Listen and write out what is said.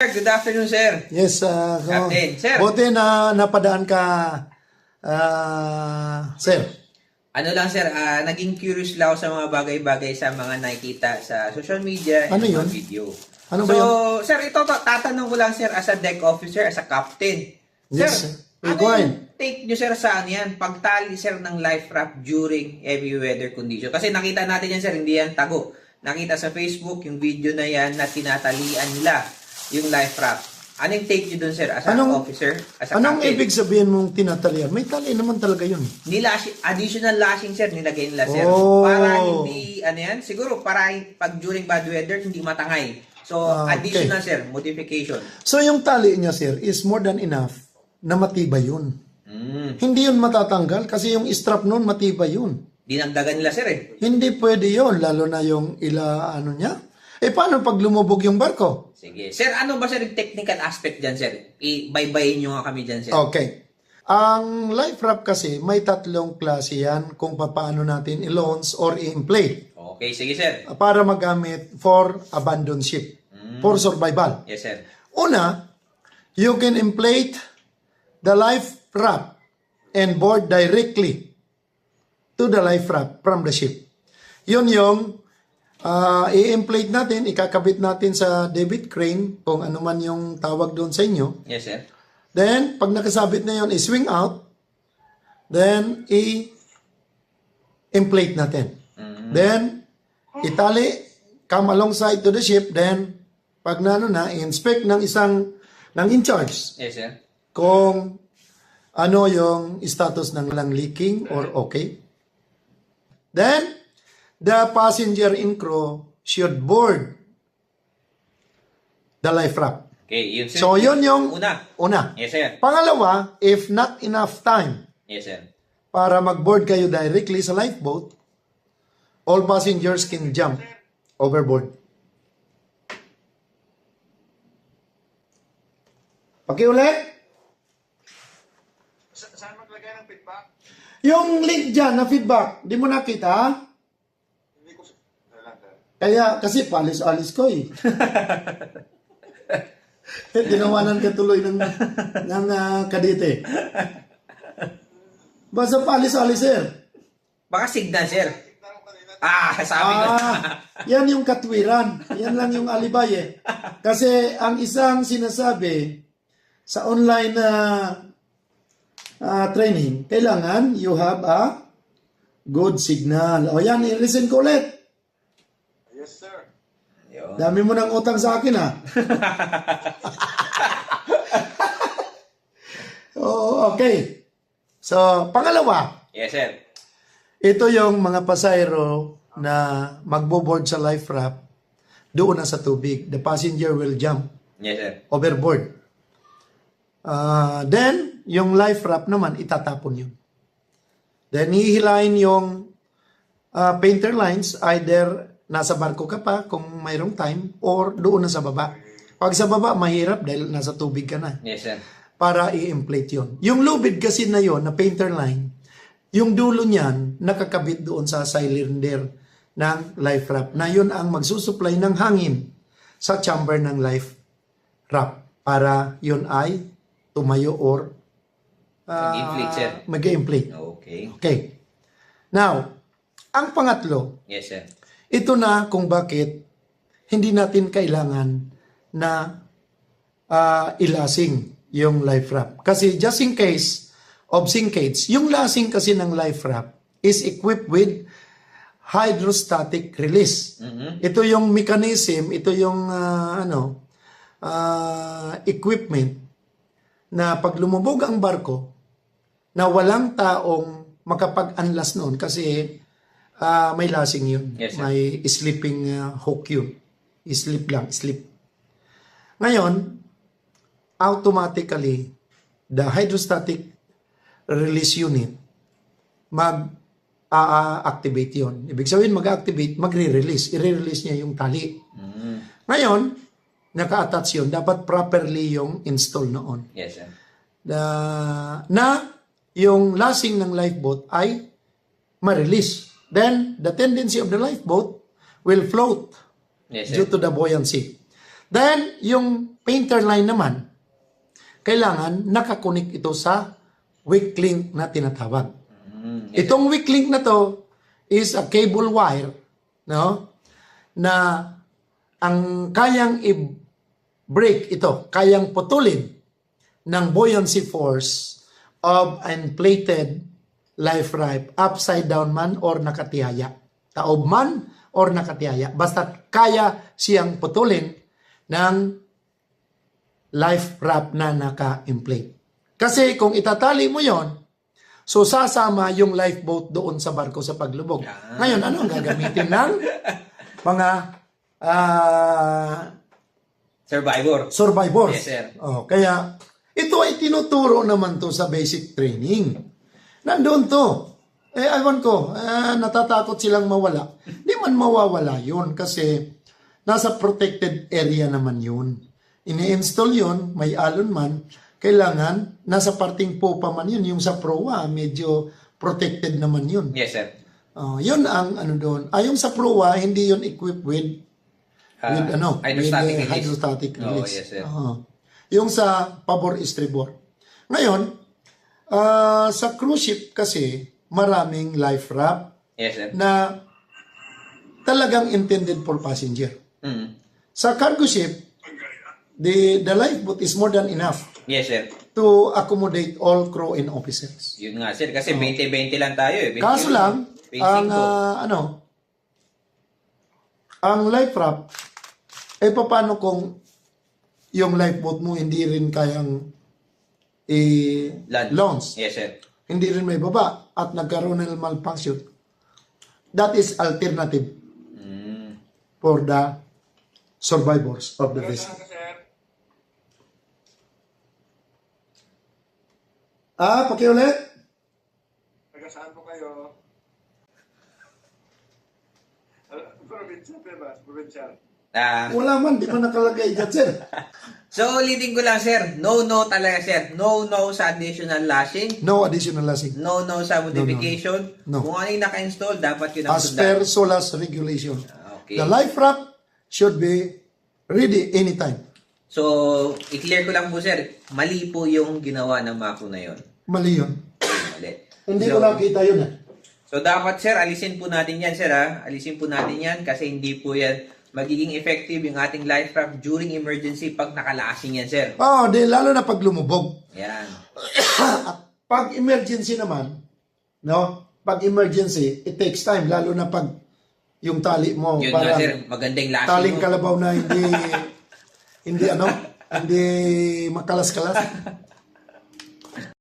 Good afternoon, sir. Yes, Captain, sir. Buti na napadaan ka, sir. Ano lang, sir, naging curious lang ako sa mga bagay-bagay sa mga nakikita sa social media and Ano yun? mga video. Ano so, ba yun? sir, ito tatanong ko lang, sir, as a deck officer, as a captain. Yes, sir, sir. ano Go yung ahead. take nyo, sir, sa ano yan? Pagtali, sir, ng life raft during heavy weather condition. Kasi nakita natin yan, sir, hindi yan tago. Nakita sa Facebook, yung video na yan na tinatalian nila yung life raft. Anong take nyo dun, sir, as a officer, as a Anong captain? ibig sabihin mong tinatalian? May tali naman talaga yun. Additional lashing, sir, nilagay nila, sir. Oh. Para hindi, ano yan, siguro, para pag during bad weather, hindi matangay. So, Okay. additional, sir, modification. So yung tali niya, sir, is more than enough na matibay yun. Hindi yun matatanggal kasi yung strap nun matibay yun. Dinagdagan nila, sir, eh. Hindi pwede yun, lalo na yung ano niya. Paano pag lumubog yung barko? Sige. Sir, ano ba, sir, yung technical aspect dyan, sir? Ibaybayin nyo nga kami dyan, sir. Okay. Ang life raft kasi, may tatlong klase yan kung paano natin i-launch or i-inflate Okay, sige, sir. para magamit for abandoned ship, for survival. Yes, sir. Una, you can inflate the life raft and board directly to the life raft from the ship. Yun yung i-inflate natin, ikakabit natin sa debit crane, kung ano man yung tawag doon sa inyo. Yes, sir. Then, pag nakasabit na yun, i-swing out. Then, i-inflate natin. Then, itali, come alongside to the ship. Then, pag i-inspect ng in charge Yes, sir. kung ano yung status ng leaking or okay. Then, the passenger and crew should board the life raft. Okay, yun, sir. So, yun yung una. Yes, sir. Pangalawa, if not enough time Yes, sir. para mag-board kayo directly sa lifeboat, all passengers can jump overboard. Pakiulit. Saan maglagay ng feedback? Yung link dyan na feedback, di mo nakita? Hindi ko... Kaya, kasi palis-alis ko eh. Tinawanan ka tuloy ng kadite. Basta palis-alis, sir. Baka signal, sir. Sabi ko. Yan yung katwiran. Yan lang yung alibay eh. Kasi ang isang sinasabi sa online training, kailangan you have a good signal. O yan, listen ko ulit. Yes, sir. Yun. Dami mo ng utang sa akin, ha? Oo, okay. So, pangalawa, Yes, sir. ito yung mga pasahero na magbo-board sa life raft doon na sa tubig. The passenger will jump Yes, sir. overboard. Then, yung life raft naman, itatapon yun. Then, hihilain yung painter lines, either nasa barko ka pa kung mayroong time or doon na sa baba. Pag sa baba, mahirap dahil nasa tubig ka na. Yes, sir. Para i-inflate yun. Yung lubid kasi na yon na painter line, yung dulo niyan nakakabit doon sa cylinder ng life raft na yun ang magsusupply ng hangin sa chamber ng life raft para yun ay tumayo or Mag-inflate, sir. mag-inflate. Okay. Okay. Now, ang pangatlo, Yes, sir. ito na kung bakit hindi natin kailangan na ilasing yung life raft. Kasi just in case of sinkage, yung lasing kasi ng life raft is equipped with hydrostatic release. Ito yung mechanism, ito yung equipment na pag lumubog ang barko na walang taong makapag-unlast noon kasi may lasing yun. Yes, sir. May sleeping hook yun. Sleep. Ngayon, automatically, the hydrostatic release unit mag-activate yun. Ibig sabihin, mag-activate, magre-release. I-release niya yung tali. Ngayon, naka-attach yun. Dapat properly yung install noon. Yes, sir. Na yung lasing ng lifeboat ay ma-release. Then, the tendency of the lifeboat will float Yes, due sir. to the buoyancy. Then, yung painter line naman, kailangan nakakunik ito sa weak link na tinatawag. Itong weak link na to is a cable wire, no? Na ang kayang i-break ito, kayang putulin ng buoyancy force of an plated life raft, upside down man or nakatihaya. Taob man or nakatihaya. Basta kaya siyang putulin ng life raft na naka-inflate. Kasi kung itatali mo yon, so sasama yung lifeboat doon sa barko sa paglubog. Ngayon, ano ang gagamitin ng mga survivors? Yes, sir. Oh, kaya ito ay tinuturo naman to sa basic training. Nandoon to. Ewan ko, natatakot silang mawala. Di man mawawala yun kasi nasa protected area naman yun. Ini-install yun, may alon man, kailangan nasa parting popa man yun. Yung sa proa, medyo protected naman yun. Yes, sir. Yun ang ano doon. Yung sa proa, hindi yun equipped with hydrostatic release. Yes, sir. Yung sa pabor estribor. Ngayon, sa cruise ship kasi, maraming life raft Yes, sir. na talagang intended for passenger. Sa cargo ship, the lifeboat is more than enough Yes, sir. to accommodate all crew and officers. Yun nga, sir. Kasi 20-20 lang tayo eh. 20 Kaso lang, ang life raft, paano kung yung lifeboat mo hindi rin kayang launch? Yes, sir. Hindi rin may baba at nagkaroon ng malfunction. That is alternative for the survivors of the vessel. Sir, Pakiulit? taga saan po kayo? Provincial, diba? Provincial. Wala man, di man nakalagay dyan, sir. So, ulitin ko lang, sir. No talaga, sir. No sa additional lashing. No additional lashing. No sa modification. No. Kung ano yung naka-install, dapat yun ang As per SOLAS regulation. Okay. The life raft should be ready anytime. So, i-clear ko lang po, sir. Mali po yung ginawa ng Mako na yun. Mali yun. Mali. Hindi ko nakita yun. So, dapat, sir, alisin po natin yan, sir, ha? Alisin po natin yan kasi hindi po yan magiging effective yung ating life raft during emergency pag nakalasing yan, sir. Lalo na pag lumubog. Yan. Pag emergency naman, no? Pag emergency, it takes time. Lalo na pag yung tali mo, Yun parang nga, sir. Magandang lashing taling mo. kalabaw na hindi makalas-kalas.